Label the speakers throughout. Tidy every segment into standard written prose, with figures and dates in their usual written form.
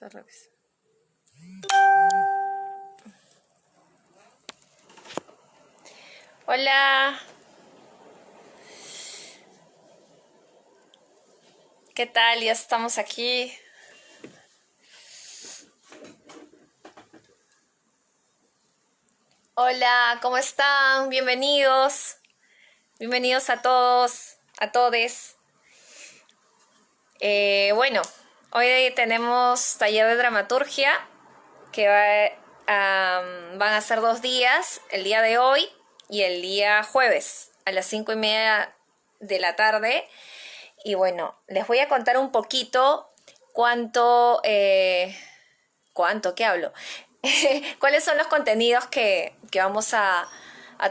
Speaker 1: Está revisando. Hola. ¿Qué tal? Ya estamos aquí. Hola, ¿cómo están? Bienvenidos. Bienvenidos a todos, a todes. Bueno, hoy tenemos taller de dramaturgia que van a ser 2 días, el día de hoy y el día jueves a las 5:30 de la tarde. Y bueno, les voy a contar un poquito ¿qué hablo? ¿Cuáles son los contenidos que vamos a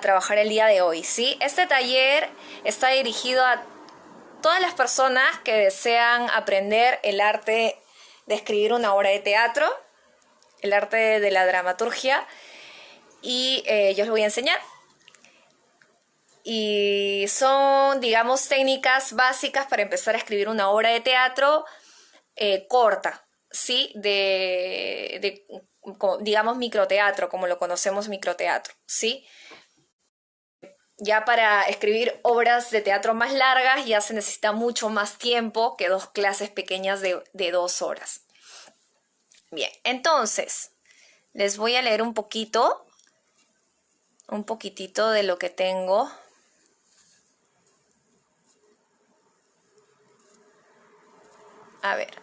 Speaker 1: trabajar el día de hoy? ¿Sí? Este taller está dirigido a todas las personas que desean aprender el arte de escribir una obra de teatro, el arte de la dramaturgia, y yo les voy a enseñar. Y son, digamos, técnicas básicas para empezar a escribir una obra de teatro corta, ¿sí? Digamos, microteatro, como lo conocemos, microteatro, ¿sí? Ya para escribir obras de teatro más largas ya se necesita mucho más tiempo que 2 clases pequeñas de 2 horas. Bien, entonces, les voy a leer un poquitito de lo que tengo. A ver.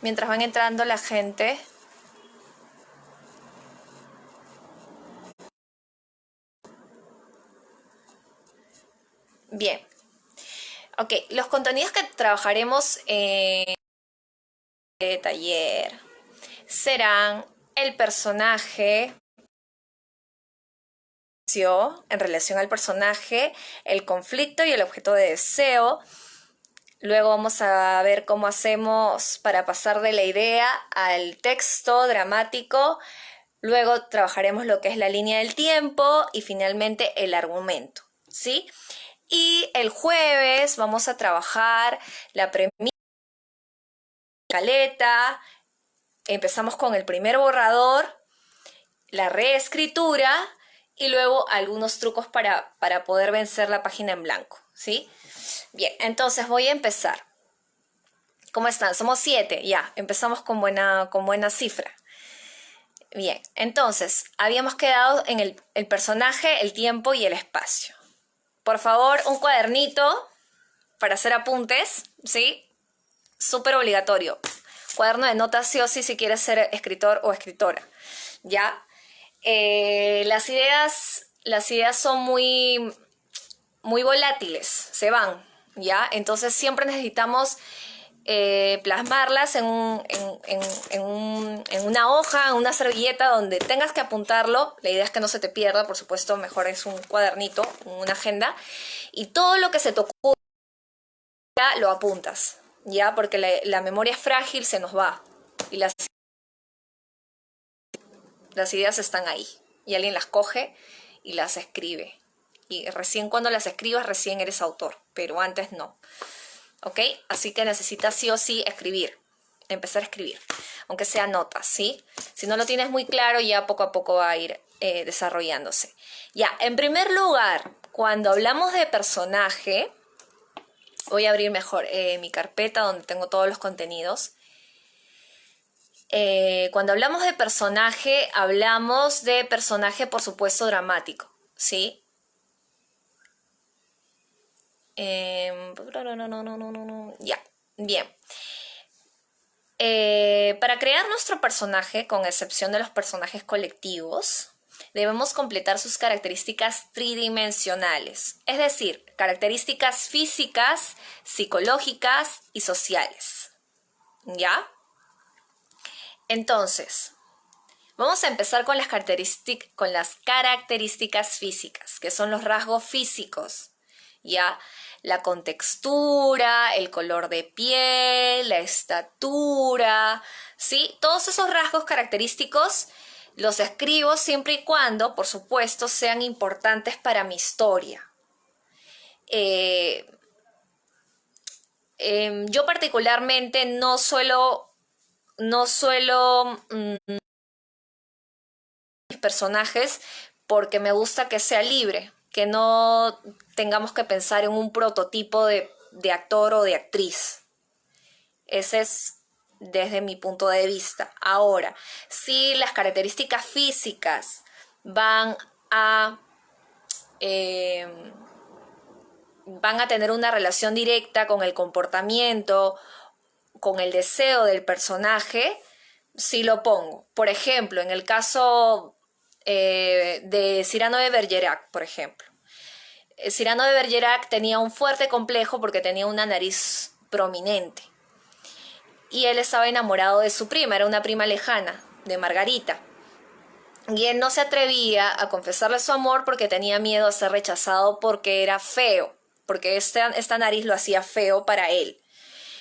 Speaker 1: Mientras van entrando la gente. Bien. Ok, los contenidos que trabajaremos en este taller serán el personaje, en relación al personaje, el conflicto y el objeto de deseo. Luego vamos a ver cómo hacemos para pasar de la idea al texto dramático. Luego trabajaremos lo que es la línea del tiempo y finalmente el argumento, ¿sí? Y el jueves vamos a trabajar la premisa, caleta. Empezamos con el primer borrador, la reescritura y luego algunos trucos para poder vencer la página en blanco, ¿sí? Bien, entonces voy a empezar. ¿Cómo están? Somos 7, ya, empezamos con buena cifra. Bien, entonces, habíamos quedado en el personaje, el tiempo y el espacio. Por favor, un cuadernito para hacer apuntes, ¿sí? Súper obligatorio. Cuaderno de notas sí o sí si quieres ser escritor o escritora, ¿ya? Las ideas son muy volátiles, se van, ¿ya? Entonces siempre necesitamos plasmarlas en una hoja, en una servilleta donde tengas que apuntarlo. La idea es que no se te pierda, por supuesto, mejor es un cuadernito, una agenda, y todo lo que se te ocurra lo apuntas, ¿ya? Porque la memoria es frágil, se nos va, y las ideas están ahí, y alguien las coge y las escribe. Y recién cuando las escribas, recién eres autor, pero antes no. ¿Ok? Así que necesitas sí o sí escribir, empezar a escribir, aunque sea notas, ¿sí? Si no lo tienes muy claro, ya poco a poco va a ir desarrollándose. Ya, en primer lugar, cuando hablamos de personaje, voy a abrir mejor mi carpeta donde tengo todos los contenidos. Cuando hablamos de personaje, por supuesto, dramático, ¿sí? Ya, bien. Para crear nuestro personaje, con excepción de los personajes colectivos, debemos completar sus características tridimensionales, es decir, características físicas, psicológicas y sociales. ¿Ya? Entonces, vamos a empezar con las características físicas, que son los rasgos físicos, ¿ya? La contextura, el color de piel, la estatura, ¿sí? Todos esos rasgos característicos los escribo siempre y cuando, por supuesto, sean importantes para mi historia. yo particularmente no suelo mis personajes porque me gusta que sea libre, que no tengamos que pensar en un prototipo de actor o de actriz. Ese es desde mi punto de vista. Ahora, si las características físicas van a tener una relación directa con el comportamiento, con el deseo del personaje, sí lo pongo. Por ejemplo, en el caso de Cyrano de Bergerac, por ejemplo. Cyrano de Bergerac tenía un fuerte complejo porque tenía una nariz prominente. Y él estaba enamorado de su prima, era una prima lejana, de Margarita. Y él no se atrevía a confesarle su amor porque tenía miedo a ser rechazado porque era feo, porque esta nariz lo hacía feo para él,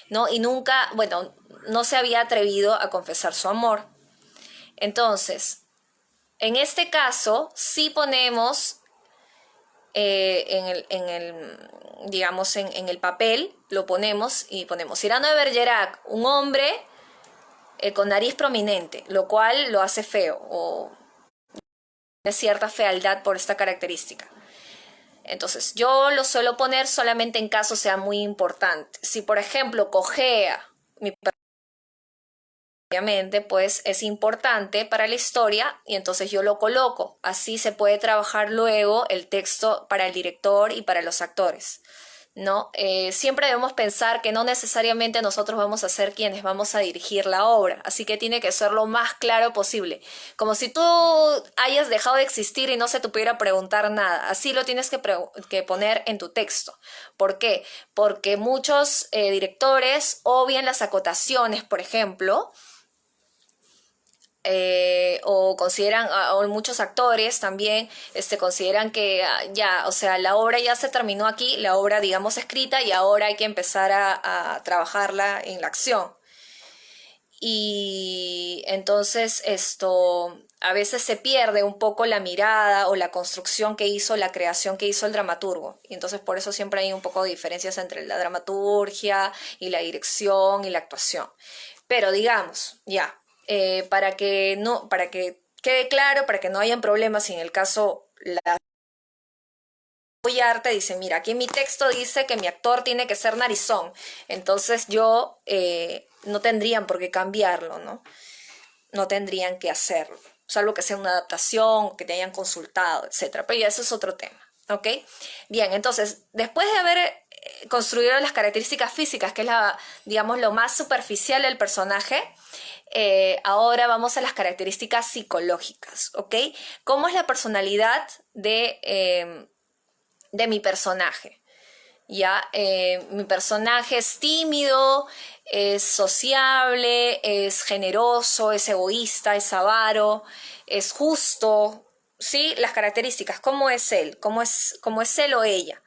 Speaker 1: ¿no? Y nunca, bueno, no se había atrevido a confesar su amor. Entonces, en este caso, sí ponemos digamos, en el papel, lo ponemos y ponemos Cyrano de Bergerac, un hombre con nariz prominente, lo cual lo hace feo o tiene cierta fealdad por esta característica. Entonces, yo lo suelo poner solamente en caso sea muy importante. Si, por ejemplo, cojea mi obviamente, pues es importante para la historia y entonces yo lo coloco. Así se puede trabajar luego el texto para el director y para los actores, ¿no? Siempre debemos pensar que no necesariamente nosotros vamos a ser quienes vamos a dirigir la obra, así que tiene que ser lo más claro posible. Como si tú hayas dejado de existir y no se te pudiera preguntar nada. Así lo tienes que poner en tu texto. ¿Por qué? Porque muchos directores obvian las acotaciones, por ejemplo, o consideran, o muchos actores también consideran que ya, o sea, la obra ya se terminó aquí, la obra, digamos, escrita, y ahora hay que empezar a trabajarla en la acción. Y entonces a veces se pierde un poco la mirada o la construcción que hizo, la creación que hizo el dramaturgo. Y entonces por eso siempre hay un poco de diferencias entre la dramaturgia y la dirección y la actuación. Pero digamos, ya, para que quede claro, para que no hayan problemas, si en el caso la te dice, mira, aquí en mi texto dice que mi actor tiene que ser narizón, entonces yo no tendrían por qué cambiarlo, ¿no? No tendrían que hacerlo, salvo que sea una adaptación, que te hayan consultado, etcétera. Pero ya eso es otro tema, ¿ok? Bien, entonces, después de haber construido las características físicas, que es digamos, lo más superficial del personaje, ahora vamos a las características psicológicas, ¿ok? ¿Cómo es la personalidad de mi personaje? Ya, mi personaje es tímido, es sociable, es generoso, es egoísta, es avaro, es justo, ¿sí? Las características, ¿cómo es él? ¿Cómo es él o ella?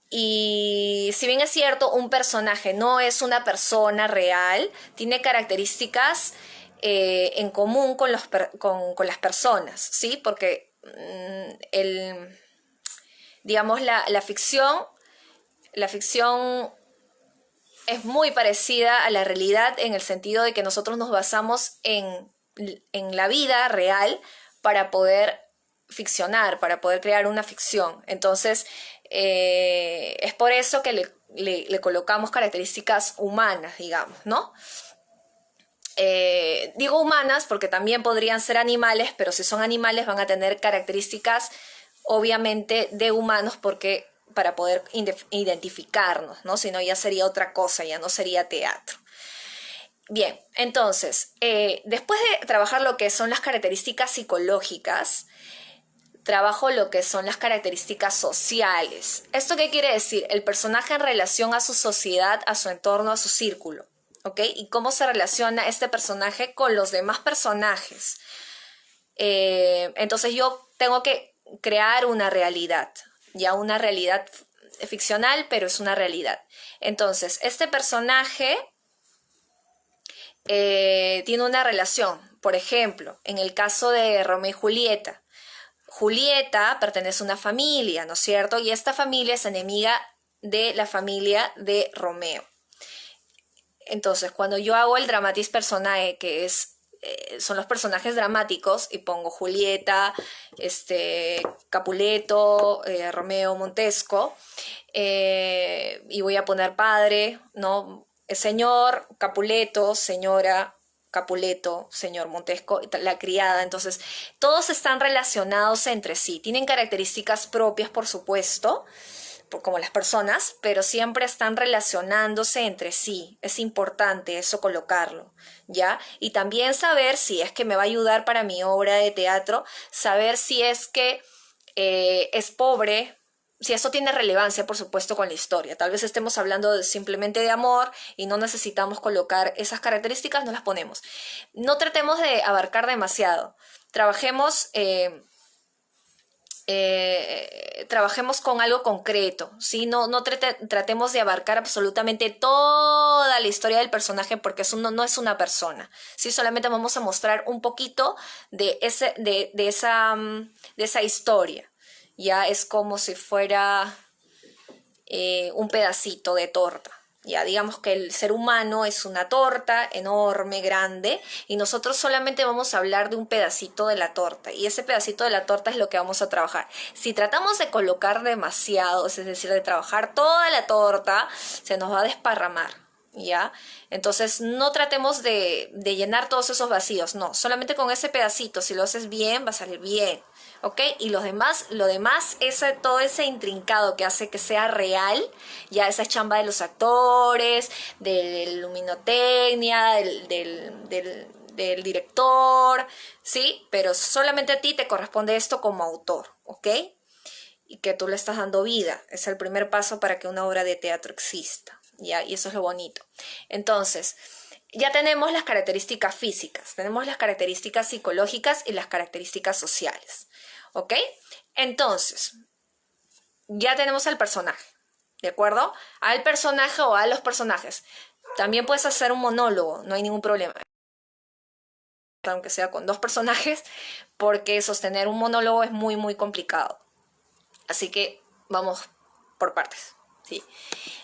Speaker 1: Y si bien es cierto, un personaje no es una persona real, tiene características en común con las personas, ¿sí? Porque digamos, la ficción es muy parecida a la realidad en el sentido de que nosotros nos basamos en la vida real para poder ficcionar, para poder crear una ficción. Entonces, es por eso que le colocamos características humanas, digamos, ¿no? Digo humanas porque también podrían ser animales, pero si son animales van a tener características obviamente de humanos porque para poder identificarnos, ¿no? Si no ya sería otra cosa, ya no sería teatro. Bien, entonces, después de trabajar lo que son las características psicológicas, trabajo lo que son las características sociales. ¿Esto qué quiere decir? El personaje en relación a su sociedad, a su entorno, a su círculo, ¿ok? Y cómo se relaciona este personaje con los demás personajes. Entonces yo tengo que crear una realidad, ya una realidad ficcional, pero es una realidad. Entonces, este personaje tiene una relación, por ejemplo, en el caso de Romeo y Julieta. Julieta pertenece a una familia, ¿no es cierto? Y esta familia es enemiga de la familia de Romeo. Entonces, cuando yo hago el dramatis personae, que son los personajes dramáticos, y pongo Julieta, Capuleto, Romeo, Montesco, y voy a poner padre, ¿no? Señor Capuleto, señora Capuleto, señor Montesco, la criada. Entonces, todos están relacionados entre sí, tienen características propias, por supuesto, como las personas, pero siempre están relacionándose entre sí. Es importante eso colocarlo, ¿ya? Y también saber si es que me va a ayudar para mi obra de teatro, saber si es que es pobre, si eso tiene relevancia, por supuesto, con la historia. Tal vez estemos hablando simplemente de amor y no necesitamos colocar esas características, no las ponemos. No tratemos de abarcar demasiado. Trabajemos con algo concreto, ¿sí? No tratemos de abarcar absolutamente toda la historia del personaje, porque eso no es una persona, ¿sí? Solamente vamos a mostrar un poquito de esa historia. Ya es como si fuera un pedacito de torta. Ya digamos que el ser humano es una torta enorme, grande, y nosotros solamente vamos a hablar de un pedacito de la torta, y ese pedacito de la torta es lo que vamos a trabajar. Si tratamos de colocar demasiado, es decir, de trabajar toda la torta, se nos va a desparramar, ¿ya? Entonces no tratemos de llenar todos esos vacíos, no, solamente con ese pedacito, si lo haces bien, va a salir bien. ¿Ok? Y lo demás, todo ese intrincado que hace que sea real, ya esa chamba de los actores, de luminotecnia, del director, ¿sí? Pero solamente a ti te corresponde esto como autor, ¿ok? Y que tú le estás dando vida. Es el primer paso para que una obra de teatro exista, ¿ya? Y eso es lo bonito. Entonces, ya tenemos las características físicas, tenemos las características psicológicas y las características sociales. ¿Ok? Entonces, ya tenemos al personaje, ¿de acuerdo? Al personaje o a los personajes. También puedes hacer un monólogo, no hay ningún problema. Aunque sea con dos personajes, porque sostener un monólogo es muy, muy complicado. Así que vamos por partes, ¿sí?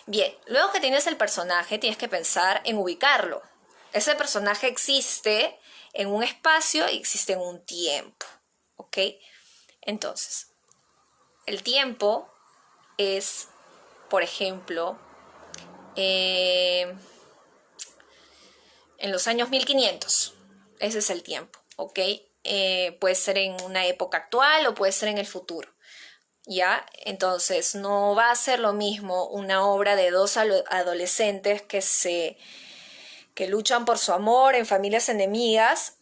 Speaker 1: Bien, luego que tienes el personaje, tienes que pensar en ubicarlo. Ese personaje existe en un espacio y existe en un tiempo, ¿ok? Entonces, el tiempo es, por ejemplo, en los años 1500. Ese es el tiempo, ¿ok? Puede ser en una época actual o puede ser en el futuro, ¿ya? Entonces, no va a ser lo mismo una obra de dos adolescentes que luchan por su amor en familias enemigas.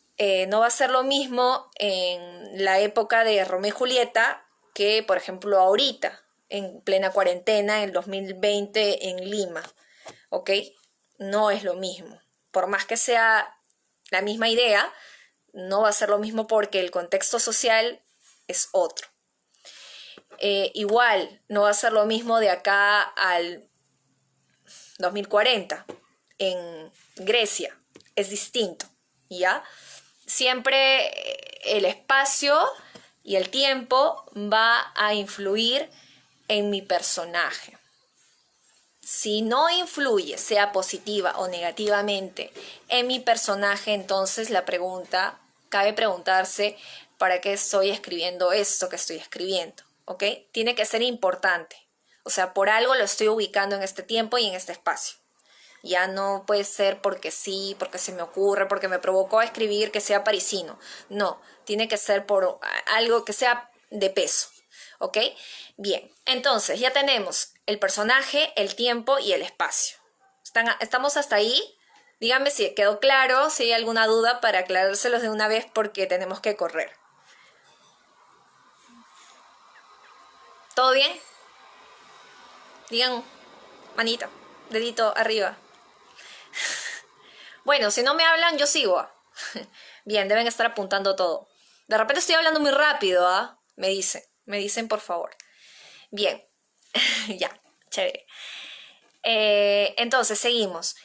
Speaker 1: No va a ser lo mismo en la época de Romeo y Julieta que, por ejemplo, ahorita, en plena cuarentena, en el 2020 en Lima, ¿ok? No es lo mismo. Por más que sea la misma idea, no va a ser lo mismo porque el contexto social es otro. Igual, no va a ser lo mismo de acá al 2040 en Grecia, es distinto, ¿ya? Siempre el espacio y el tiempo va a influir en mi personaje. Si no influye, sea positiva o negativamente, en mi personaje, entonces cabe preguntarse para qué estoy escribiendo esto que estoy escribiendo, ¿ok? Tiene que ser importante. O sea, por algo lo estoy ubicando en este tiempo y en este espacio. Ya no puede ser porque sí, porque se me ocurre, porque me provocó escribir que sea parisino. No, tiene que ser por algo que sea de peso, ¿ok? Bien, entonces ya tenemos el personaje, el tiempo y el espacio. ¿Estamos hasta ahí? Díganme si quedó claro, si hay alguna duda para aclarárselos de una vez porque tenemos que correr. ¿Todo bien? Digan manito, dedito arriba. Bueno, si no me hablan, yo sigo. Bien, deben estar apuntando todo. De repente estoy hablando muy rápido, ¿ah? Me dicen por favor. Bien, ya, chévere. Entonces, seguimos.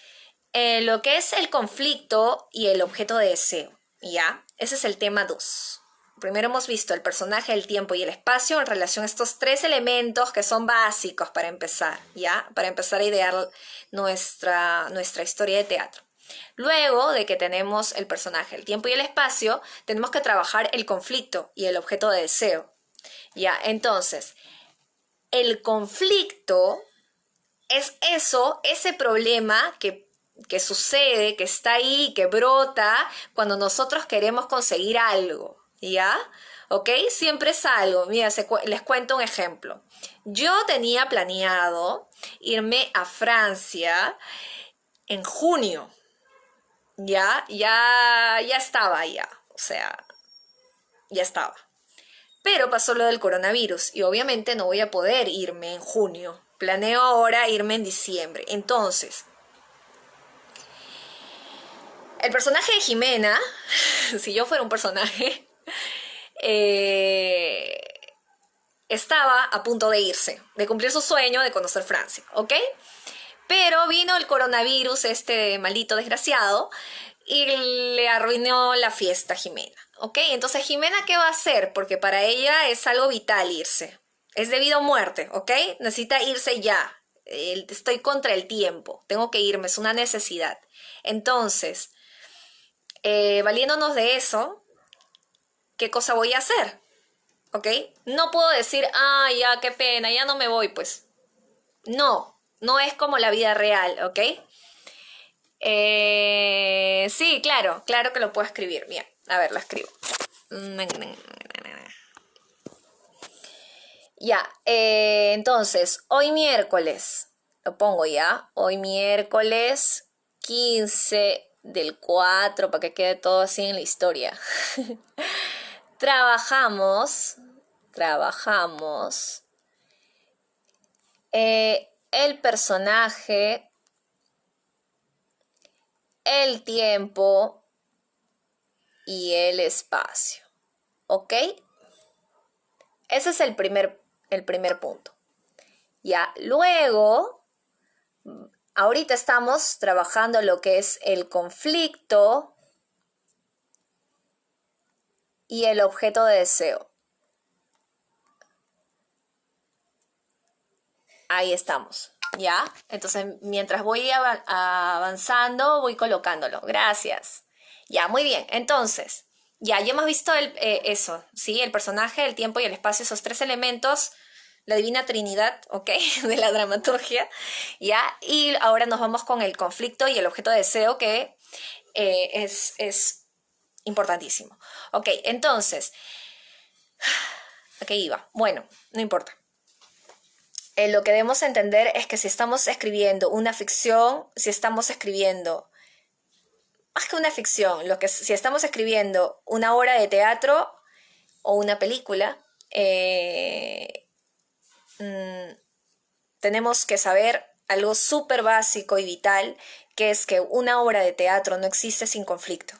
Speaker 1: Lo que es el conflicto y el objeto de deseo, ¿ya? Ese es el tema 2. primero hemos visto el personaje, el tiempo y el espacio en relación a estos tres elementos que son básicos para empezar, ¿ya? Para empezar a idear nuestra historia de teatro. Luego de que tenemos el personaje, el tiempo y el espacio, tenemos que trabajar el conflicto y el objeto de deseo, ¿ya? Entonces, el conflicto es ese problema que sucede, que está ahí, que brota cuando nosotros queremos conseguir algo, ¿ya? ¿Ok? Siempre es algo. Mira, les cuento un ejemplo. Yo tenía planeado irme a Francia en junio. Ya estaba ya. O sea, ya estaba. Pero pasó lo del coronavirus y obviamente no voy a poder irme en junio. Planeo ahora irme en diciembre. Entonces, el personaje de Jimena, si yo fuera un personaje, estaba a punto de irse, de cumplir su sueño de conocer Francia, ¿ok? Pero vino el coronavirus, este maldito desgraciado, y le arruinó la fiesta a Jimena, ¿ok? Entonces, ¿Jimena qué va a hacer? Porque para ella es algo vital irse. Es debido a muerte, ¿ok? Necesita irse ya. Estoy contra el tiempo. Tengo que irme, es una necesidad. Entonces, valiéndonos de eso, ¿qué cosa voy a hacer? ¿Ok? No puedo decir, ya, qué pena, ya no me voy, pues. No es como la vida real, ¿ok? Sí, claro que lo puedo escribir. Bien, a ver, la escribo. Ya, entonces, hoy miércoles, lo pongo ya, hoy miércoles 15/4, para que quede todo así en la historia. Trabajamos el personaje, el tiempo y el espacio, ¿ok? Ese es el primer punto. Ya, luego, ahorita estamos trabajando lo que es el conflicto y el objeto de deseo. Ahí estamos, ¿ya? Entonces, mientras voy avanzando, voy colocándolo. Gracias. Ya, muy bien. Entonces, ya hemos visto eso, ¿sí? El personaje, el tiempo y el espacio, esos tres elementos, la divina trinidad, ¿ok? De la dramaturgia, ¿ya? Y ahora nos vamos con el conflicto y el objeto de deseo, que es importantísimo. Ok, entonces, ¿a qué iba? Bueno, no importa. Lo que debemos entender es que si estamos escribiendo una ficción, si estamos escribiendo, más que una ficción, si estamos escribiendo una obra de teatro o una película, tenemos que saber algo súper básico y vital, que es que una obra de teatro no existe sin conflicto.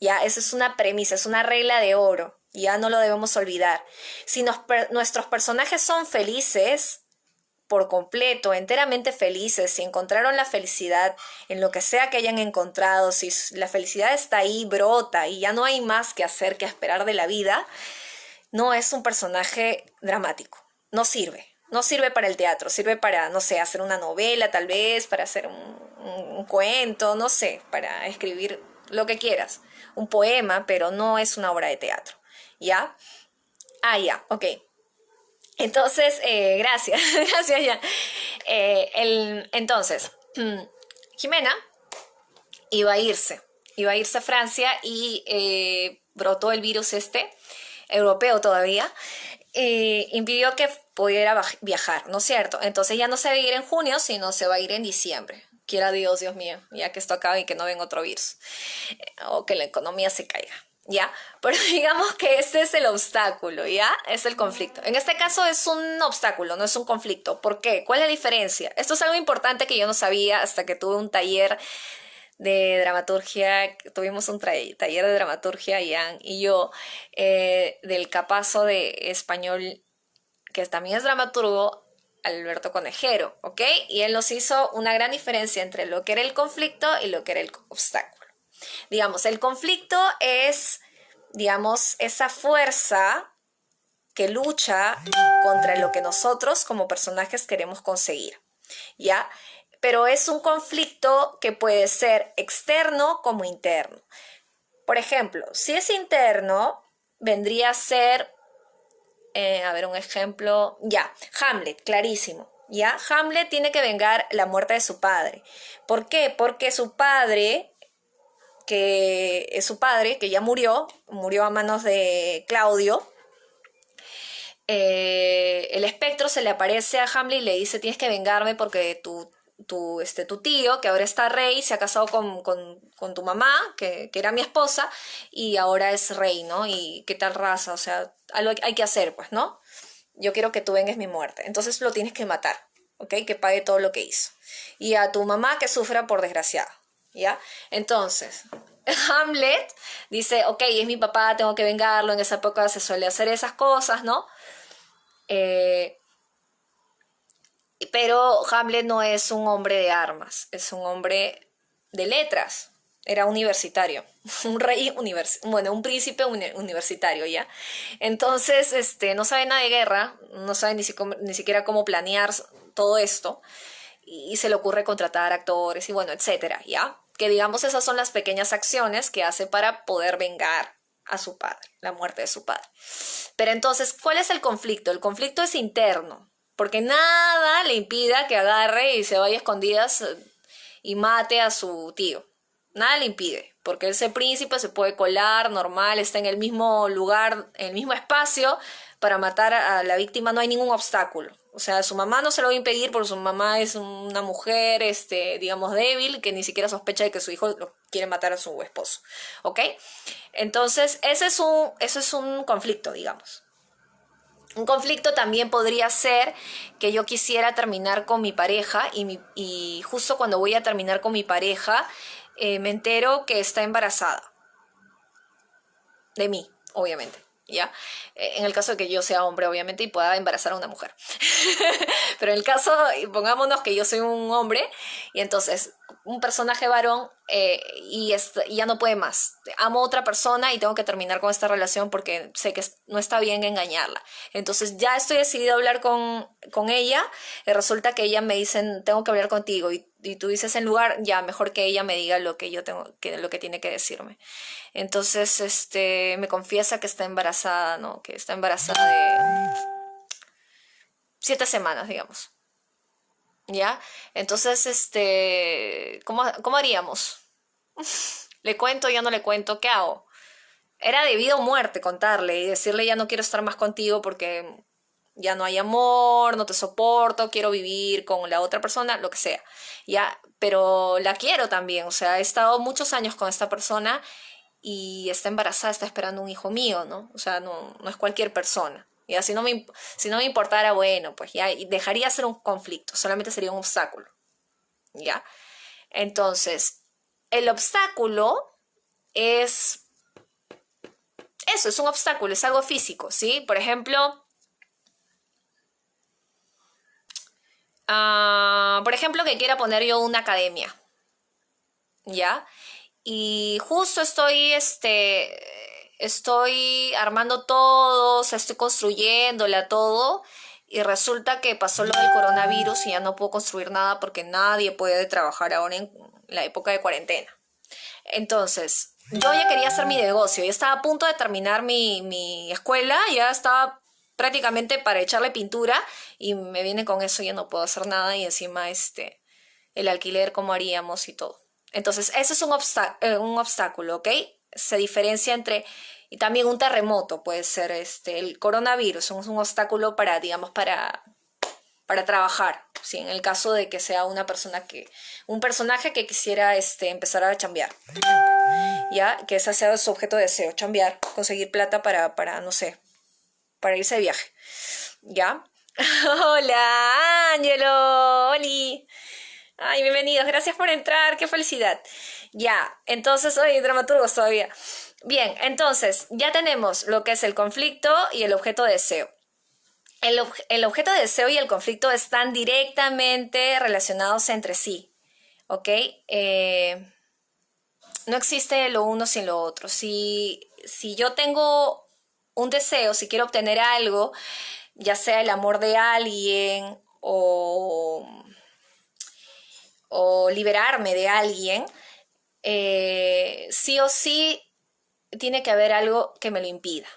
Speaker 1: Ya, esa es una premisa, es una regla de oro, ya no lo debemos olvidar. Si nuestros personajes son felices, por completo, enteramente felices, si encontraron la felicidad en lo que sea que hayan encontrado, si la felicidad está ahí, brota y ya no hay más que hacer que esperar de la vida, no es un personaje dramático, no sirve para el teatro, sirve para, no sé, hacer una novela tal vez, para hacer un cuento, no sé, para escribir lo que quieras, un poema, pero no es una obra de teatro, ¿ya? Ya, ok. Entonces, gracias, gracias ya. Entonces, Jimena iba a irse a Francia y brotó el virus europeo todavía, impidió que pudiera viajar, ¿no es cierto? Entonces ya no se va a ir en junio, sino se va a ir en diciembre. Quiera Dios, Dios mío, ya que esto acabe y que no venga otro virus, o que la economía se caiga. ¿Ya? Pero digamos que este es el obstáculo, ¿ya? Es el conflicto. En este caso es un obstáculo, no es un conflicto. ¿Por qué? ¿Cuál es la diferencia? Esto es algo importante que yo no sabía hasta que tuve un taller de dramaturgia. Tuvimos un taller de dramaturgia, Ian y yo, del capazo de español, que también es dramaturgo, Alberto Conejero, ¿ok? Y él nos hizo una gran diferencia entre lo que era el conflicto y lo que era el obstáculo. Digamos, el conflicto es digamos, esa fuerza que lucha contra lo que nosotros como personajes queremos conseguir, ¿ya? Pero es un conflicto que puede ser externo como interno. Por ejemplo, si es interno, vendría a ser, a ver, un ejemplo, ya, Hamlet, clarísimo, ¿ya? Hamlet tiene que vengar la muerte de su padre. ¿Por qué? Porque su padre, que ya murió a manos de Claudio, el espectro se le aparece a Hamlet y le dice, tienes que vengarme porque tu tío, que ahora está rey, se ha casado con tu mamá, que era mi esposa, y ahora es rey, ¿no? Y qué tal raza, o sea, algo hay que hacer, pues, ¿no? Yo quiero que tú vengues mi muerte. Entonces lo tienes que matar, ¿ok? Que pague todo lo que hizo. Y a tu mamá que sufra por desgraciado, ¿ya? Entonces, Hamlet dice, ok, es mi papá, tengo que vengarlo, en esa época se suele hacer esas cosas, ¿no? Eh, pero Hamlet no es un hombre de armas, es un hombre de letras. Era universitario, un rey bueno, un príncipe universitario, ¿ya? Entonces, no sabe nada de guerra, no sabe ni siquiera cómo planear todo esto, y se le ocurre contratar actores y bueno, etcétera, ¿ya? Que digamos esas son las pequeñas acciones que hace para poder vengar a su padre, la muerte de su padre. Pero entonces, ¿cuál es el conflicto? El conflicto es interno, porque nada le impida que agarre y se vaya a escondidas y mate a su tío. Nada le impide, porque ese príncipe se puede colar, normal, está en el mismo lugar, en el mismo espacio, para matar a la víctima no hay ningún obstáculo. O sea, su mamá no se lo va a impedir porque su mamá es una mujer, digamos, débil, que ni siquiera sospecha de que su hijo lo quiere matar a su esposo. ¿Ok? Entonces, ese es un conflicto, digamos. Un conflicto también podría ser que yo quisiera terminar con mi pareja y justo cuando voy a terminar con mi pareja, me entero que está embarazada de mí, obviamente. ¿Ya? En el caso de que yo sea hombre, obviamente, y pueda embarazar a una mujer. Pero en el caso, pongámonos que yo soy un hombre, y entonces un personaje varón y ya no puede más. Amo a otra persona y tengo que terminar con esta relación porque sé que no está bien engañarla. Entonces ya estoy decidida a hablar con ella, y resulta que ella me dicen, tengo que hablar contigo, y tú dices en lugar, ya, mejor que ella me diga lo que yo tengo, lo que tiene que decirme. Entonces, me confiesa que está embarazada, ¿no? Que está embarazada de 7 semanas, digamos. ¿Ya? Entonces, ¿cómo haríamos? ¿Le cuento, ya no le cuento? ¿Qué hago? Era de vida o muerte contarle y decirle ya no quiero estar más contigo porque ya no hay amor, no te soporto, quiero vivir con la otra persona, lo que sea. Ya, pero la quiero también, o sea, he estado muchos años con esta persona y está embarazada, está esperando un hijo mío, ¿no? O sea, no es cualquier persona. Ya, si no me importara, bueno, pues ya dejaría de ser un conflicto, solamente sería un obstáculo, ¿ya? Entonces, el obstáculo es eso, es un obstáculo, es algo físico, ¿sí? Por ejemplo, que quiera poner yo una academia, ¿ya? Y justo estoy armando todo, o sea, estoy construyéndola todo, y resulta que pasó lo del coronavirus y ya no puedo construir nada porque nadie puede trabajar ahora en la época de cuarentena. Entonces, yo ya quería hacer mi negocio, ya estaba a punto de terminar mi escuela, ya estaba prácticamente para echarle pintura y me viene con eso, ya no puedo hacer nada y encima el alquiler, cómo haríamos y todo. Entonces, ese es un obstáculo, ¿ok? Se diferencia entre, y también un terremoto puede ser el coronavirus, es un obstáculo para, digamos, para trabajar, ¿sí? En el caso de que sea un personaje que quisiera empezar a chambear, ¿ya? Que ese sea su objeto de deseo, chambear, conseguir plata para, no sé, para irse de viaje, ¿ya? Hola, Ángelo, Oli. Ay, bienvenidos, gracias por entrar, qué felicidad. Ya, entonces, hoy dramaturgos todavía. Bien, entonces, ya tenemos lo que es el conflicto y el objeto de deseo. El objeto de deseo y el conflicto están directamente relacionados entre sí, ¿ok? No existe lo uno sin lo otro. Si si yo tengo un deseo, si quiero obtener algo, ya sea el amor de alguien o liberarme de alguien, sí o sí tiene que haber algo que me lo impida,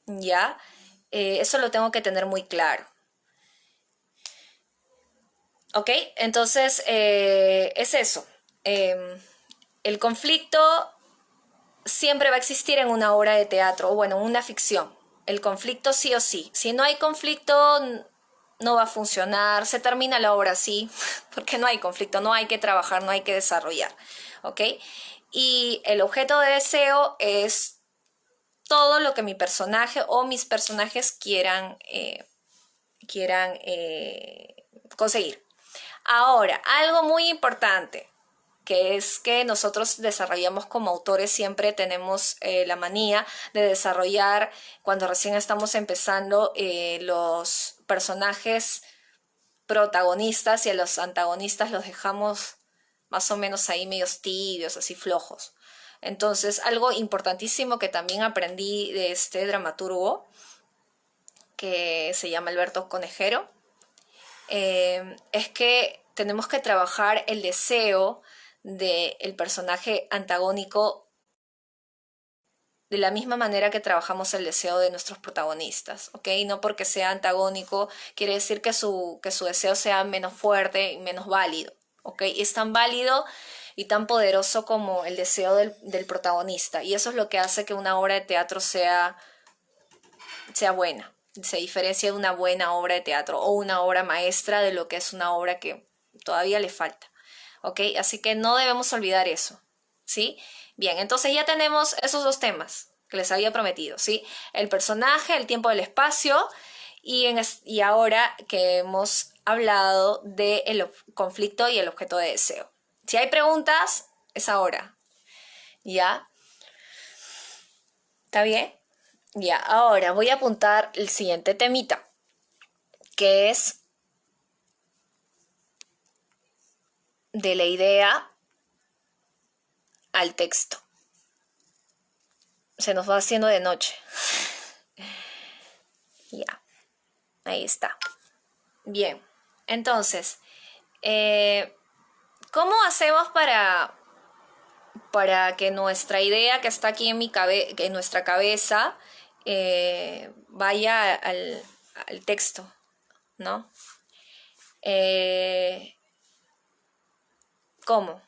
Speaker 1: ¿ya? Eso lo tengo que tener muy claro. ¿Ok? Entonces, es eso. El conflicto siempre va a existir en una obra de teatro, o bueno, en una ficción. El conflicto sí o sí. Si no hay conflicto, no va a funcionar, se termina la obra así, porque no hay conflicto, no hay que trabajar, no hay que desarrollar. ¿Ok? Y el objeto de deseo es todo lo que mi personaje o mis personajes quieran conseguir. Ahora, algo muy importante, que es que nosotros desarrollamos como autores, siempre tenemos la manía de desarrollar, cuando recién estamos empezando, los personajes protagonistas, y a los antagonistas los dejamos más o menos ahí medios tibios, así flojos. Entonces, algo importantísimo que también aprendí de este dramaturgo, que se llama Alberto Conejero, es que tenemos que trabajar el deseo del personaje antagónico de la misma manera que trabajamos el deseo de nuestros protagonistas, ¿ok? No porque sea antagónico quiere decir que su deseo sea menos fuerte y menos válido, ¿ok? Es tan válido y tan poderoso como el deseo del protagonista, y eso es lo que hace que una obra de teatro sea buena, se diferencia de una buena obra de teatro o una obra maestra de lo que es una obra que todavía le falta, ¿ok? Así que no debemos olvidar eso, ¿sí? Bien, entonces ya tenemos esos dos temas que les había prometido, ¿sí? El personaje, el tiempo, el espacio, y ahora que hemos hablado del conflicto y el objeto de deseo. Si hay preguntas, es ahora, ¿ya? ¿Está bien? Ya, ahora voy a apuntar el siguiente temita, que es de la idea al texto. Se nos va haciendo de noche. Ya, ahí está. Bien, entonces, ¿cómo hacemos para que nuestra idea que está aquí en nuestra cabeza vaya al texto, ¿no? ¿Cómo?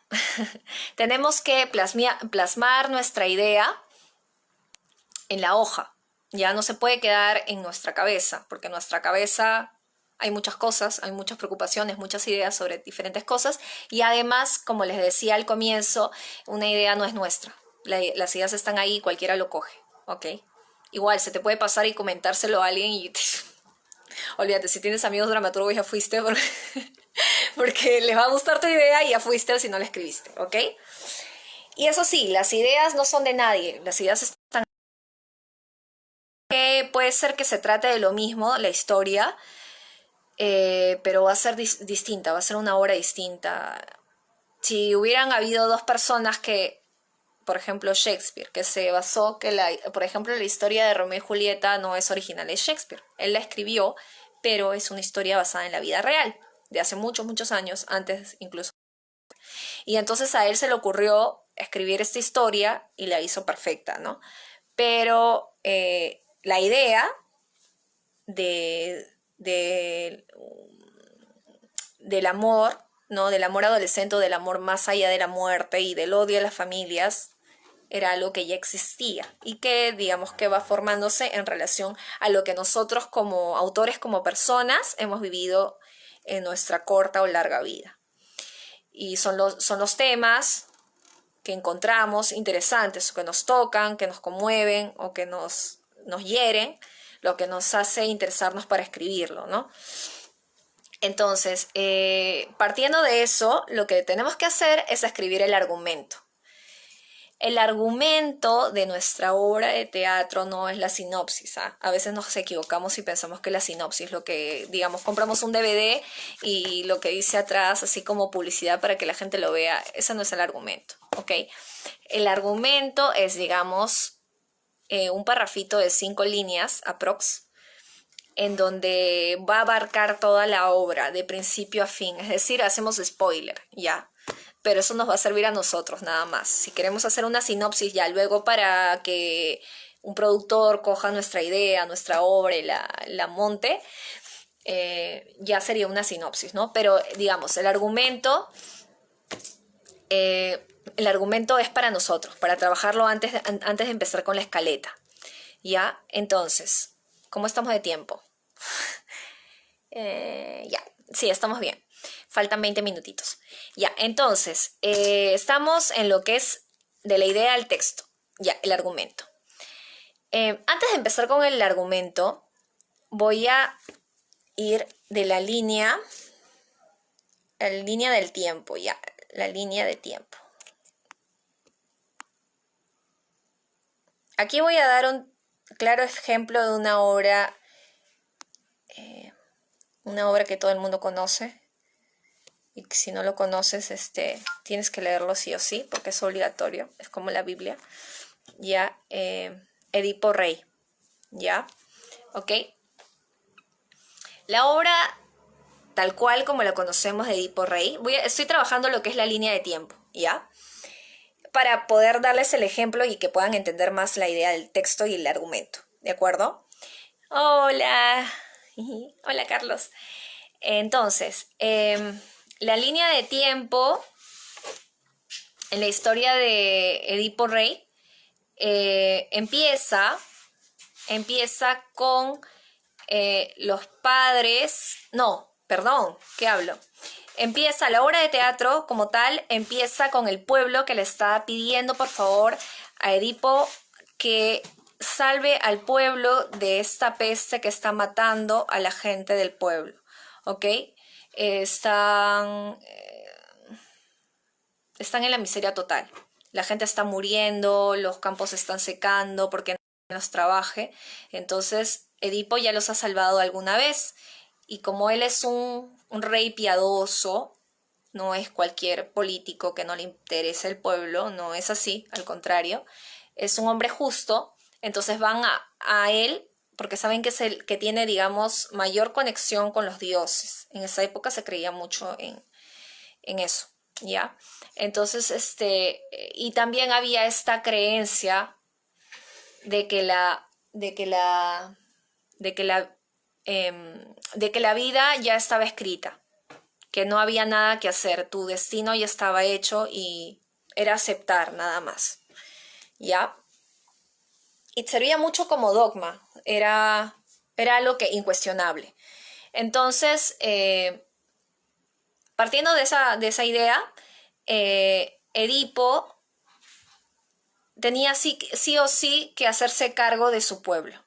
Speaker 1: Tenemos que plasmar nuestra idea en la hoja. Ya no se puede quedar en nuestra cabeza, porque en nuestra cabeza hay muchas cosas, hay muchas preocupaciones, muchas ideas sobre diferentes cosas, y además, como les decía al comienzo, una idea no es nuestra. Las ideas están ahí, cualquiera lo coge, ¿ok? Igual, se te puede pasar y comentárselo a alguien y olvídate, si tienes amigos dramaturgos ya fuiste porque les va a gustar tu idea y ya fuiste si no la escribiste, ¿ok? Y eso sí, las ideas no son de nadie, las ideas están... Puede ser que se trate de lo mismo, la historia, pero va a ser distinta, va a ser una obra distinta. Si hubieran habido dos personas que, por ejemplo, Shakespeare, que se basó por ejemplo, la historia de Romeo y Julieta no es original de Shakespeare. Él la escribió, pero es una historia basada en la vida real, de hace muchos, muchos años, antes incluso. Y entonces a él se le ocurrió escribir esta historia y la hizo perfecta, ¿no? Pero la idea de, de, del amor, ¿no? Del amor adolescente, del amor más allá de la muerte y del odio a las familias, era algo que ya existía y que digamos que va formándose en relación a lo que nosotros como autores, como personas, hemos vivido en nuestra corta o larga vida. Y son los temas que encontramos interesantes, o que nos tocan, que nos conmueven o que nos hieren, lo que nos hace interesarnos para escribirlo, ¿no? Entonces, partiendo de eso, lo que tenemos que hacer es escribir el argumento. El argumento de nuestra obra de teatro no es la sinopsis, ¿ah? A veces nos equivocamos y pensamos que la sinopsis, lo que, digamos, compramos un DVD y lo que dice atrás, así como publicidad para que la gente lo vea, ese no es el argumento, ¿ok? El argumento es, digamos, un parrafito de 5 líneas, aprox, en donde va a abarcar toda la obra, de principio a fin. Es decir, hacemos spoiler, ¿ya? Pero eso nos va a servir a nosotros nada más. Si queremos hacer una sinopsis ya luego para que un productor coja nuestra idea, nuestra obra y la monte, ya sería una sinopsis, ¿no? Pero digamos, el argumento es para nosotros, para trabajarlo antes de empezar con la escaleta, ¿ya? Entonces, ¿cómo estamos de tiempo? Ya, sí, estamos bien. Faltan 20 minutitos. Ya, entonces, estamos en lo que es de la idea al texto. Ya, el argumento. Antes de empezar con el argumento, voy a ir de la línea del tiempo, ya, la línea de tiempo. Aquí voy a dar un claro ejemplo de una obra que todo el mundo conoce, y que si no lo conoces, tienes que leerlo sí o sí, porque es obligatorio, es como la Biblia, ya, Edipo Rey, ya, ok. La obra, tal cual como la conocemos de Edipo Rey, estoy trabajando lo que es la línea de tiempo, ya, para poder darles el ejemplo y que puedan entender más la idea del texto y el argumento, ¿de acuerdo? Hola, hola Carlos. Entonces, la línea de tiempo en la historia de Edipo Rey empieza con los padres, no, perdón, ¿qué hablo? Empieza la obra de teatro como tal, empieza con el pueblo que le está pidiendo por favor a Edipo que salve al pueblo de esta peste que está matando a la gente del pueblo, ¿ok? Están en la miseria total. La gente está muriendo, los campos se están secando porque no los trabaje. Entonces, Edipo ya los ha salvado alguna vez. Y como él es un rey piadoso, no es cualquier político que no le interese el pueblo, no es así, al contrario. Es un hombre justo, entonces van a él porque saben que es el que tiene, digamos, mayor conexión con los dioses. En esa época se creía mucho en eso, ¿ya? Entonces, y también había esta creencia de que la vida ya estaba escrita, que no había nada que hacer, tu destino ya estaba hecho y era aceptar nada más, ¿ya? Y servía mucho como dogma, era algo que incuestionable. Entonces, partiendo de esa idea, Edipo tenía sí o sí que hacerse cargo de su pueblo.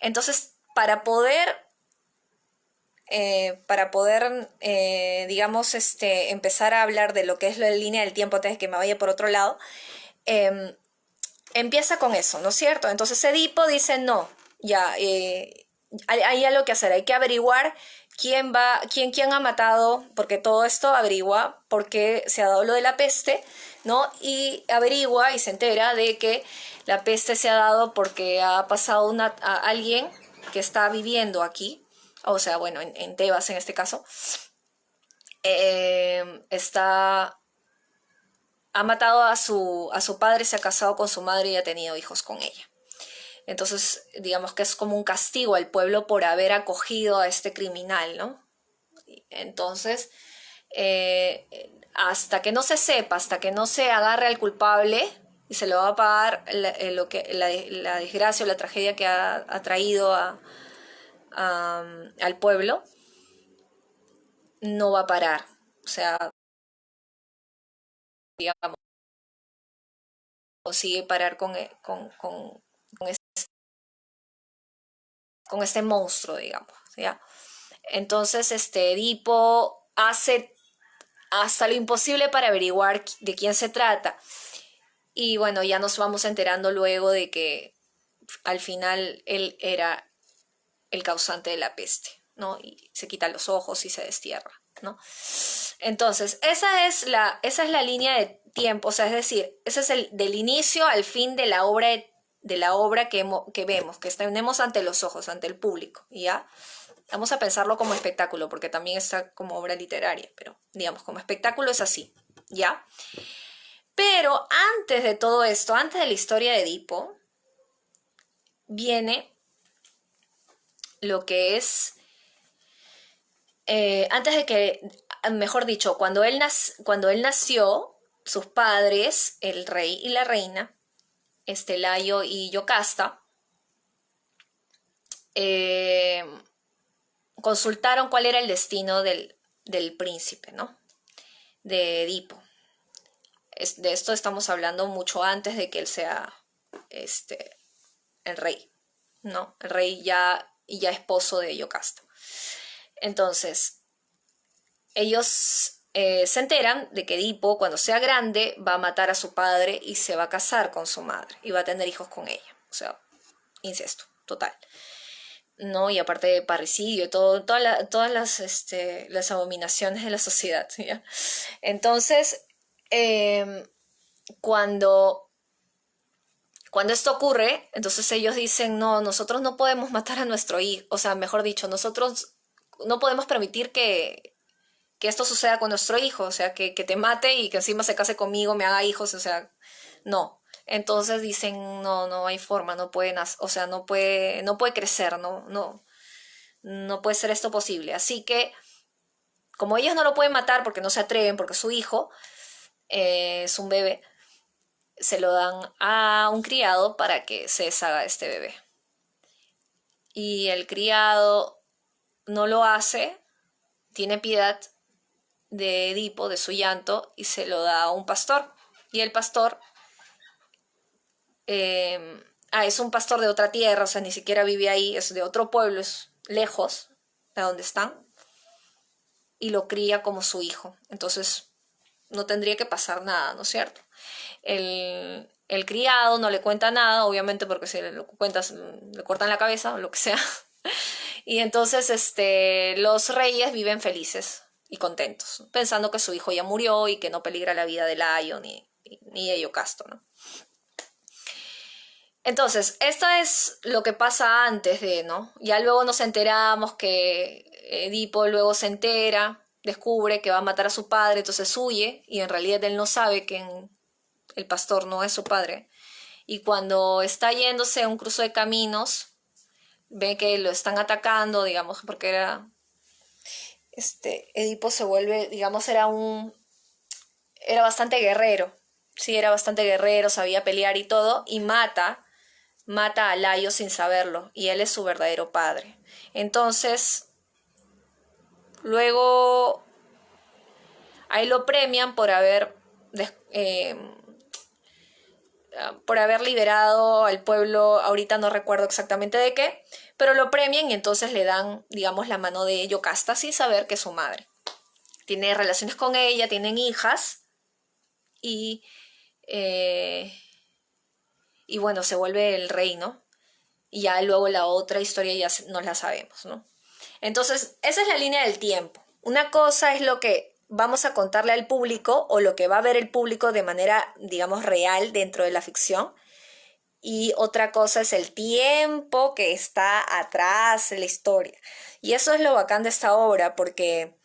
Speaker 1: Entonces, para poder digamos, empezar a hablar de lo que es la línea del tiempo antes de que me vaya por otro lado, empieza con eso, ¿no es cierto? Entonces Edipo dice, no, ya, hay algo que hacer, hay que averiguar quién ha matado, porque todo esto averigua por qué se ha dado lo de la peste, ¿no? Y averigua y se entera de que la peste se ha dado porque ha pasado a alguien que está viviendo aquí, o sea, bueno, en Tebas en este caso, ha matado a su padre, se ha casado con su madre y ha tenido hijos con ella. Entonces, digamos que es como un castigo al pueblo por haber acogido a este criminal, ¿no? Entonces, hasta que no se sepa, hasta que no se agarre al culpable y se le va a pagar la desgracia o la tragedia que ha traído al pueblo, no va a parar. O sea, digamos, consigue parar con este monstruo, digamos, ¿ya? Entonces, Edipo hace hasta lo imposible para averiguar de quién se trata. Y bueno, ya nos vamos enterando luego de que al final él era el causante de la peste, ¿no? Y se quita los ojos y se destierra, ¿no? Entonces, esa es la línea de tiempo, o sea, es decir, ese es del inicio al fin de la obra de la obra que vemos, que tenemos ante los ojos, ante el público, ¿ya? Vamos a pensarlo como espectáculo, porque también está como obra literaria, pero digamos, como espectáculo es así, ¿ya? Pero antes de todo esto, antes de la historia de Edipo, viene lo que es, antes de que, mejor dicho, cuando él nació, sus padres, el rey y la reina, Layo y Yocasta, consultaron cuál era el destino del príncipe, ¿no? De Edipo. De esto estamos hablando mucho antes de que él sea el rey, ¿no? El rey ya esposo de Yocasta. Entonces, ellos se enteran de que Edipo, cuando sea grande, va a matar a su padre y se va a casar con su madre y va a tener hijos con ella. O sea, incesto, total. ¿No? Y aparte de parricidio y todas las abominaciones de la sociedad, ¿ya? Entonces, cuando esto ocurre, entonces ellos dicen, no, nosotros no podemos matar a nuestro hijo, o sea, mejor dicho, nosotros no podemos permitir que esto suceda con nuestro hijo, o sea, que te mate y que encima se case conmigo, me haga hijos, o sea, no. Entonces dicen, no hay forma, no pueden, o sea, no puede crecer, no puede ser esto posible. Así que, como ellos no lo pueden matar porque no se atreven, porque su hijo es un bebé, se lo dan a un criado para que se deshaga de este bebé. Y el criado no lo hace, tiene piedad de Edipo, de su llanto, y se lo da a un pastor. Y el pastor es un pastor de otra tierra, o sea, ni siquiera vive ahí, es de otro pueblo, es lejos de donde están, y lo cría como su hijo. Entonces, no tendría que pasar nada, ¿no es cierto? El criado no le cuenta nada, obviamente, porque si le cuentas, le cortan la cabeza o lo que sea. Y entonces los reyes viven felices y contentos, pensando que su hijo ya murió y que no peligra la vida de Layo ni de Yocasto, ¿no? Entonces, esto es lo que pasa antes de, ¿no? Ya luego nos enteramos que Edipo luego se entera, descubre que va a matar a su padre, entonces huye, y en realidad él no sabe que el pastor no es su padre. Y cuando está yéndose a un cruce de caminos, ve que lo están atacando, digamos, porque Edipo se vuelve, digamos, era bastante guerrero, sí, era bastante guerrero, sabía pelear y todo, y mata a Layo sin saberlo, y él es su verdadero padre. Entonces, luego ahí lo premian por haber liberado al pueblo, ahorita no recuerdo exactamente de qué, pero lo premian y entonces le dan, digamos, la mano de Yocasta sin saber que es su madre. Tiene relaciones con ella, tienen hijas y bueno, se vuelve el rey, ¿no? Y ya luego la otra historia ya no la sabemos, ¿no? Entonces, esa es la línea del tiempo. Una cosa es lo que vamos a contarle al público o lo que va a ver el público de manera, digamos, real dentro de la ficción. Y otra cosa es el tiempo que está atrás de la historia. Y eso es lo bacán de esta obra, porque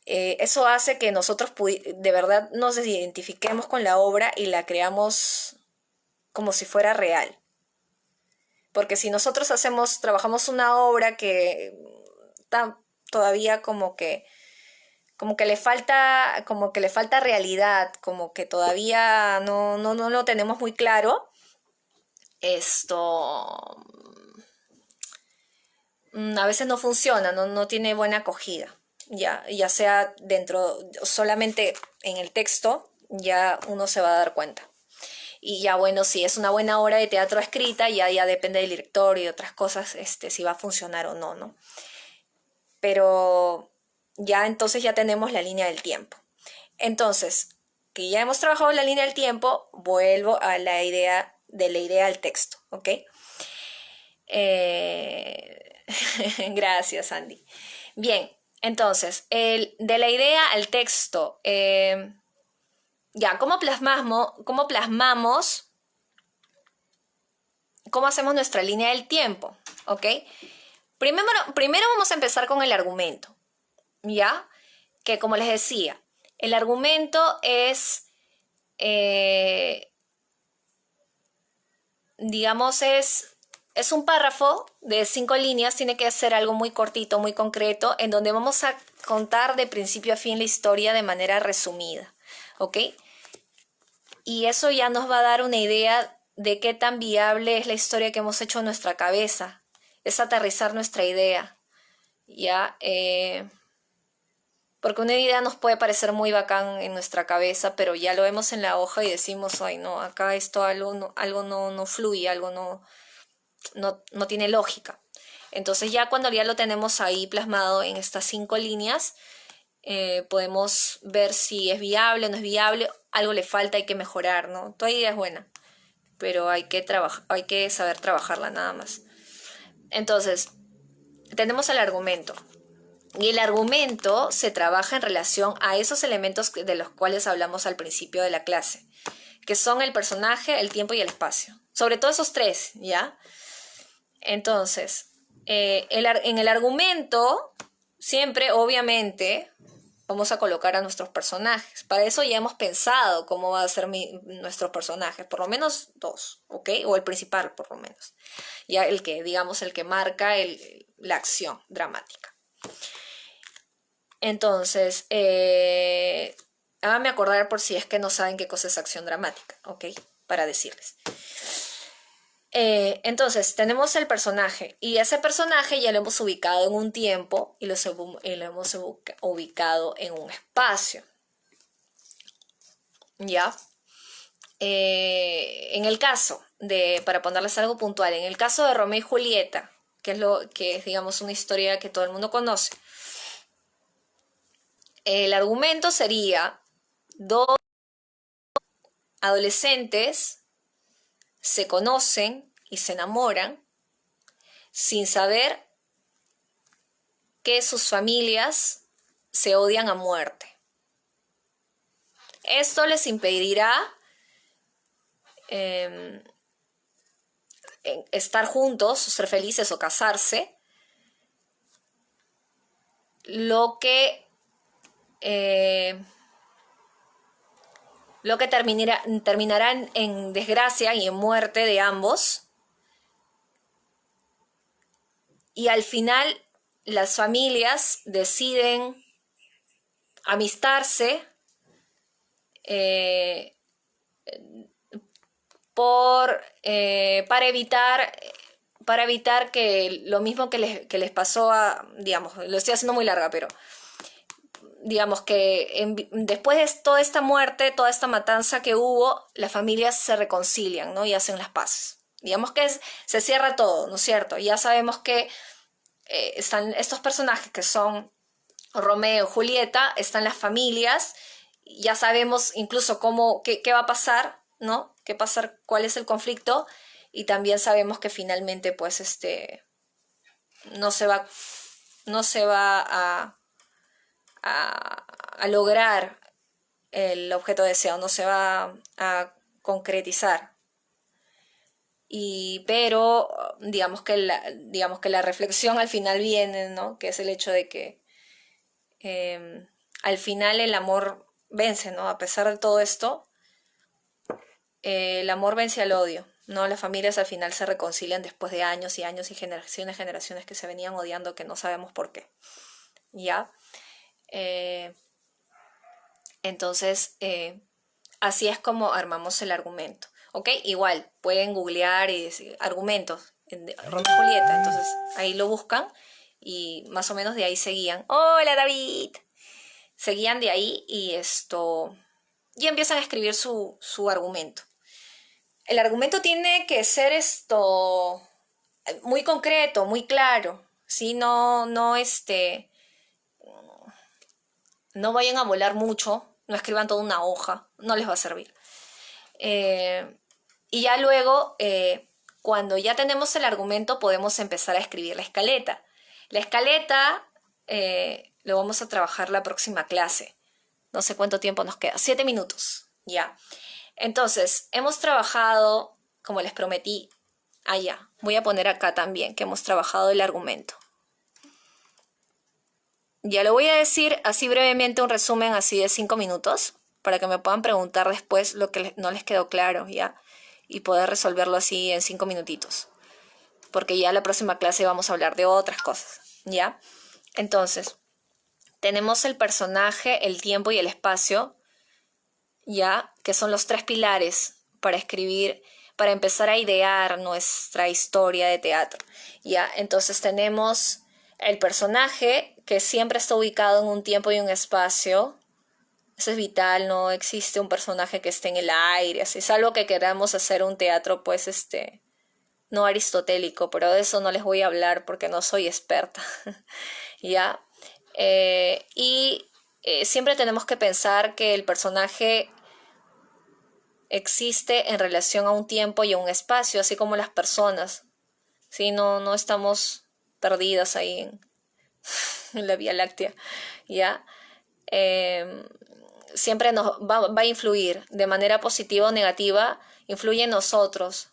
Speaker 1: eso hace que nosotros de verdad nos identifiquemos con la obra y la creamos como si fuera real. Porque si nosotros trabajamos una obra que está todavía como que le falta realidad, como que todavía no lo tenemos muy claro, esto a veces no funciona, no tiene buena acogida, ya sea solamente en el texto, ya uno se va a dar cuenta. Y ya bueno, si es una buena obra de teatro escrita, ya depende del director y de otras cosas, si va a funcionar o no, ¿no? Pero ya entonces ya tenemos la línea del tiempo. Entonces, que ya hemos trabajado la línea del tiempo, vuelvo a la idea del texto, ¿ok? Gracias, Andy. Bien, entonces, de la idea al texto, ¿cómo plasmamos cómo hacemos nuestra línea del tiempo, ¿ok? Primero vamos a empezar con el argumento, ¿ya? Que como les decía, el argumento es, digamos, es un párrafo de 5 líneas, tiene que ser algo muy cortito, muy concreto, en donde vamos a contar de principio a fin la historia de manera resumida, ¿ok? Y eso ya nos va a dar una idea de qué tan viable es la historia que hemos hecho en nuestra cabeza. Es aterrizar nuestra idea, ¿ya? Porque una idea nos puede parecer muy bacán en nuestra cabeza, pero ya lo vemos en la hoja y decimos, ay, no, acá esto algo no fluye, algo no tiene lógica. Entonces ya cuando ya lo tenemos ahí plasmado en estas 5 líneas, podemos ver si es viable o no es viable, algo le falta, hay que mejorar, ¿no? Toda idea es buena, pero hay que saber trabajarla nada más. Entonces, tenemos el argumento. Y el argumento se trabaja en relación a esos elementos de los cuales hablamos al principio de la clase, que son el personaje, el tiempo y el espacio. Sobre todo esos 3, ¿ya? Entonces, en el argumento, siempre, obviamente, vamos a colocar a nuestros personajes. Para eso ya hemos pensado cómo va a ser nuestros personajes, por lo menos 2, ¿ok? O el principal, por lo menos. Ya el que, digamos, el que marca la acción dramática. Entonces, háganme acordar por si es que no saben qué cosa es acción dramática, ¿ok? Para decirles. Entonces, tenemos el personaje y ese personaje ya lo hemos ubicado en un tiempo y lo hemos ubicado en un espacio. ¿Ya? En el caso para ponerles algo puntual, en el caso de Romeo y Julieta, que es, digamos, una historia que todo el mundo conoce, el argumento sería: 2 adolescentes se conocen y se enamoran sin saber que sus familias se odian a muerte. Esto les impedirá estar juntos, ser felices o casarse, lo que terminará en desgracia y en muerte de ambos. Y al final las familias deciden amistarse para evitar que lo mismo que les pasó digamos, lo estoy haciendo muy larga, pero digamos que después de toda esta muerte, toda esta matanza que hubo, las familias se reconcilian, ¿no? Y hacen las paces. Digamos que se cierra todo, ¿no es cierto? Ya sabemos que están estos personajes que son Romeo, Julieta, están las familias, ya sabemos incluso qué va a pasar, ¿no? Cuál es el conflicto, y también sabemos que finalmente, pues, no se va a lograr el objeto deseado, no se va a concretizar. Pero digamos que la reflexión al final viene, ¿no? Que es el hecho de que al final el amor vence, ¿no? A pesar de todo esto, el amor vence al odio, ¿no? Las familias al final se reconcilian después de años y años y generaciones que se venían odiando, que no sabemos por qué, ¿ya? Entonces, así es como armamos el argumento, ¿ok? Igual, pueden googlear y decir argumentos de Romeo y Julieta, entonces ahí lo buscan y más o menos de ahí seguían. ¡Hola, David! Seguían de ahí y y empiezan a escribir su argumento. El argumento tiene que ser muy concreto, muy claro, ¿sí? No vayan a volar mucho, no escriban toda una hoja, no les va a servir. Y ya luego, cuando ya tenemos el argumento, podemos empezar a escribir la escaleta. La escaleta lo vamos a trabajar la próxima clase. No sé cuánto tiempo nos queda, 7 minutos, ya. Entonces, hemos trabajado, como les prometí, Ah, ya. Voy a poner acá también que hemos trabajado el argumento. Ya lo voy a decir así brevemente, un resumen así de 5 minutos, para que me puedan preguntar después lo que no les quedó claro, ¿ya? Y poder resolverlo así en 5 minutitos. Porque ya la próxima clase vamos a hablar de otras cosas, ¿ya? Entonces, tenemos el personaje, el tiempo y el espacio, ¿ya? Que son los 3 pilares para escribir, para empezar a idear nuestra historia de teatro, ¿ya? Entonces tenemos el personaje que siempre está ubicado en un tiempo y un espacio. Eso es vital, no existe un personaje que esté en el aire, así, salvo que queramos hacer un teatro, pues, no aristotélico, pero de eso no les voy a hablar porque no soy experta, ¿ya? Siempre tenemos que pensar que el personaje existe en relación a un tiempo y a un espacio, así como las personas, ¿sí? No estamos perdidas ahí en la Vía Láctea, ¿ya? Siempre nos va a influir de manera positiva o negativa, influye en nosotros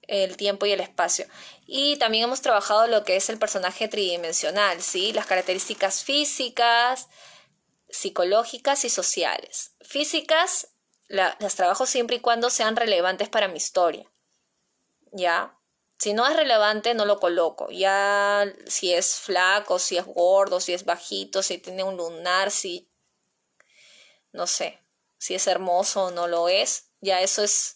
Speaker 1: el tiempo y el espacio. Y también hemos trabajado lo que es el personaje tridimensional, ¿sí? Las características físicas, psicológicas y sociales. Físicas, las trabajo siempre y cuando sean relevantes para mi historia, ¿ya? Si no es relevante, no lo coloco. Ya si es flaco, si es gordo, si es bajito, si tiene un lunar, si, no sé, si es hermoso o no lo es, ya eso es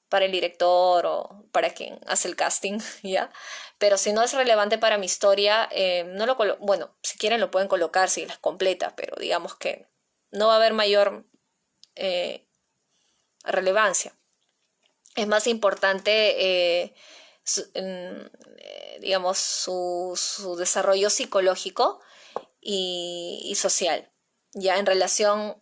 Speaker 1: para el director o para quien hace el casting, ¿ya? Pero si no es relevante para mi historia, no lo coloco. Bueno, si quieren lo pueden colocar si las completa, pero digamos que no va a haber mayor eh, relevancia. Es más importante, digamos, su desarrollo psicológico y social, ya en relación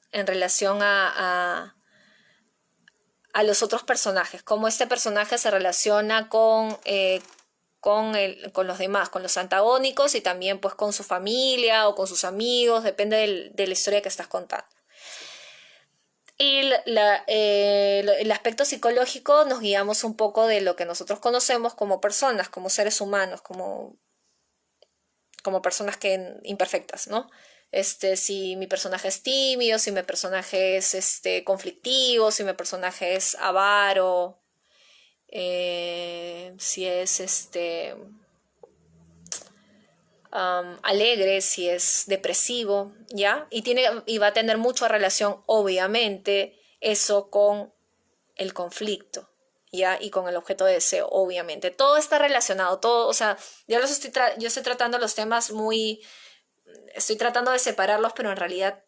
Speaker 1: a los otros personajes, cómo este personaje se relaciona con los demás, con los antagónicos y también pues con su familia o con sus amigos, depende de la historia que estás contando. Y el aspecto psicológico nos guiamos un poco de lo que nosotros conocemos como personas, como seres humanos, como personas imperfectas, ¿no? Si mi personaje es tímido, si mi personaje es conflictivo, si mi personaje es avaro, si es alegre, si es depresivo, ¿ya? Y va a tener mucha relación, obviamente, eso con el conflicto, ¿ya? Y con el objeto de deseo, obviamente. Todo está relacionado, todo, o sea, yo estoy tratando los temas estoy tratando de separarlos, pero en realidad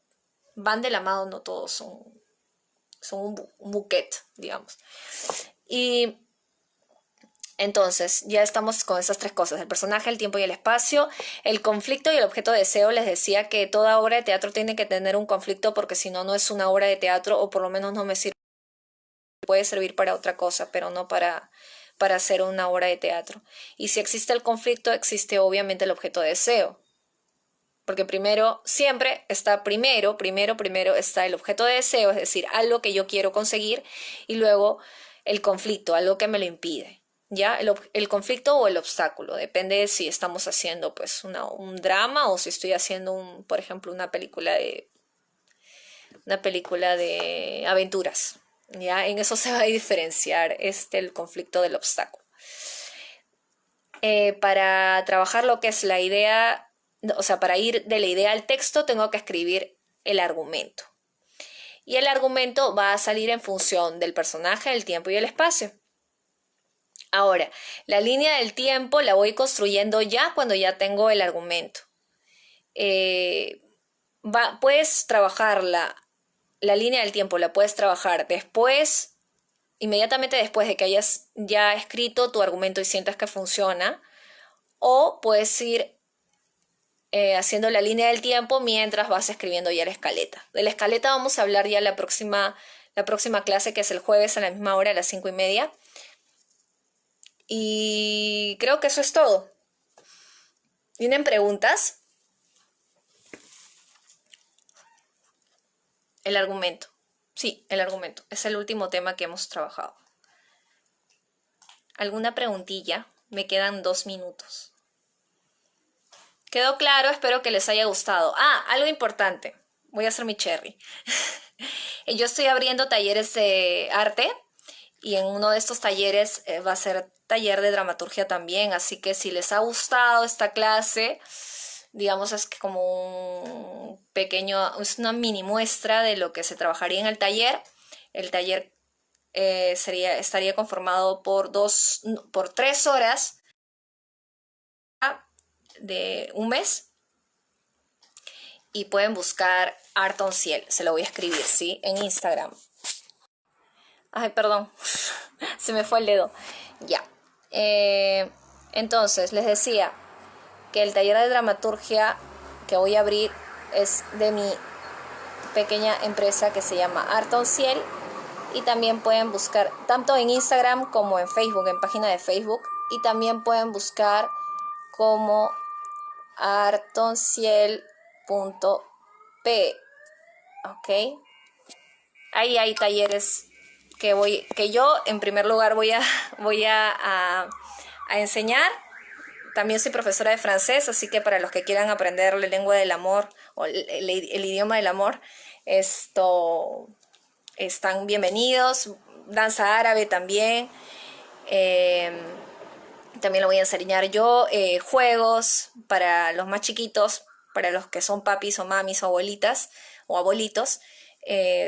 Speaker 1: van de la mano, no todos son un buquet, digamos. Y entonces, ya estamos con esas 3 cosas, el personaje, el tiempo y el espacio, el conflicto y el objeto de deseo. Les decía que toda obra de teatro tiene que tener un conflicto porque si no, no es una obra de teatro o por lo menos no me sirve. Puede servir para otra cosa, pero no para hacer una obra de teatro. Y si existe el conflicto, existe obviamente el objeto de deseo. Porque siempre está primero está el objeto de deseo, es decir, algo que yo quiero conseguir, y luego el conflicto, algo que me lo impide. ¿Ya? El conflicto o el obstáculo, depende de si estamos haciendo pues un drama o si estoy haciendo por ejemplo, una película de aventuras. ¿Ya? En eso se va a diferenciar el conflicto del obstáculo. Para trabajar lo que es la idea, o sea, para ir de la idea al texto, tengo que escribir el argumento. Y el argumento va a salir en función del personaje, el tiempo y el espacio. Ahora, la línea del tiempo la voy construyendo ya cuando ya tengo el argumento. Puedes trabajar la línea del tiempo, la puedes trabajar después, inmediatamente después de que hayas ya escrito tu argumento y sientas que funciona, o puedes ir haciendo la línea del tiempo mientras vas escribiendo ya la escaleta. De la escaleta vamos a hablar ya la próxima clase, que es el jueves a la misma hora, a las 5:30. Y creo que eso es todo. ¿Tienen preguntas? El argumento. Sí, el argumento. Es el último tema que hemos trabajado. ¿Alguna preguntilla? Me quedan 2 minutos. ¿Quedó claro? Espero que les haya gustado. Ah, algo importante. Voy a hacer mi cherry. Yo estoy abriendo talleres de arte y en uno de estos talleres va a ser taller de dramaturgia también. Así que si les ha gustado esta clase, digamos es que como un pequeño, es una mini muestra de lo que se trabajaría en el taller. El taller estaría conformado por 3 horas de un mes y pueden buscar Art on Ciel, se lo voy a escribir, ¿sí? En Instagram. Ay, perdón, se me fue el dedo. Ya. Entonces, les decía que el taller de dramaturgia que voy a abrir es de mi pequeña empresa que se llama Art on Ciel y también pueden buscar tanto en Instagram como en Facebook, en página de Facebook, y también pueden buscar como artonciel.p, ¿ok? Ahí hay talleres que yo en primer lugar voy a enseñar. También soy profesora de francés, así que para los que quieran aprender la lengua del amor o el idioma del amor, están bienvenidos. Danza árabe también. También lo voy a enseñar yo. Juegos para los más chiquitos, para los que son papis o mamis o abuelitas o abuelitos.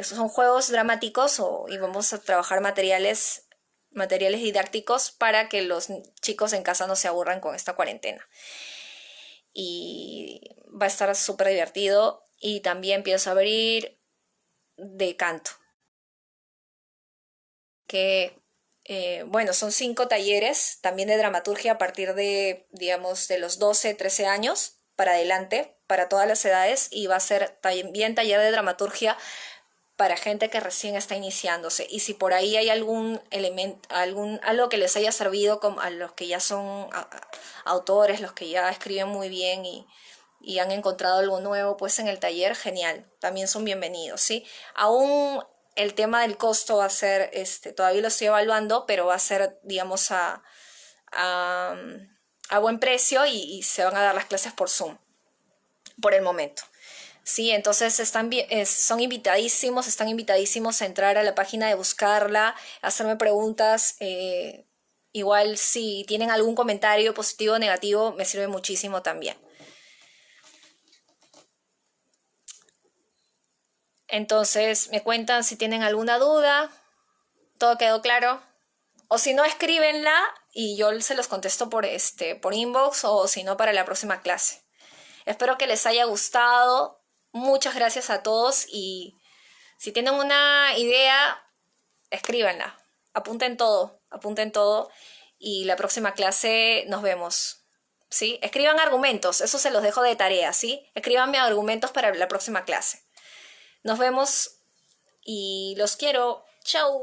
Speaker 1: Son juegos dramáticos y vamos a trabajar materiales didácticos para que los chicos en casa no se aburran con esta cuarentena. Y va a estar súper divertido. Y también pienso abrir de canto. Bueno, son 5 talleres también de dramaturgia a partir de, digamos, de los 12, 13 años para adelante, para todas las edades, y va a ser también taller de dramaturgia para gente que recién está iniciándose. Y si por ahí hay algún elemento, algo que les haya servido como a los que ya son autores, los que ya escriben muy bien y han encontrado algo nuevo pues en el taller, genial, también son bienvenidos, ¿sí? Aún el tema del costo va a ser, todavía lo estoy evaluando, pero va a ser, digamos, a buen precio y se van a dar las clases por Zoom por el momento. Sí, entonces son invitadísimos, están invitadísimos a entrar a la página, de buscarla, a hacerme preguntas. Igual si tienen algún comentario positivo o negativo, me sirve muchísimo también. Entonces me cuentan si tienen alguna duda. ¿Todo quedó claro? O si no, escríbenla y yo se los contesto por inbox, o si no, para la próxima clase. Espero que les haya gustado. Muchas gracias a todos y si tienen una idea, escríbanla. Apunten todo y la próxima clase nos vemos. ¿Sí? Escriban argumentos, eso se los dejo de tarea, ¿sí? Escríbanme argumentos para la próxima clase. Nos vemos y los quiero. ¡Chao!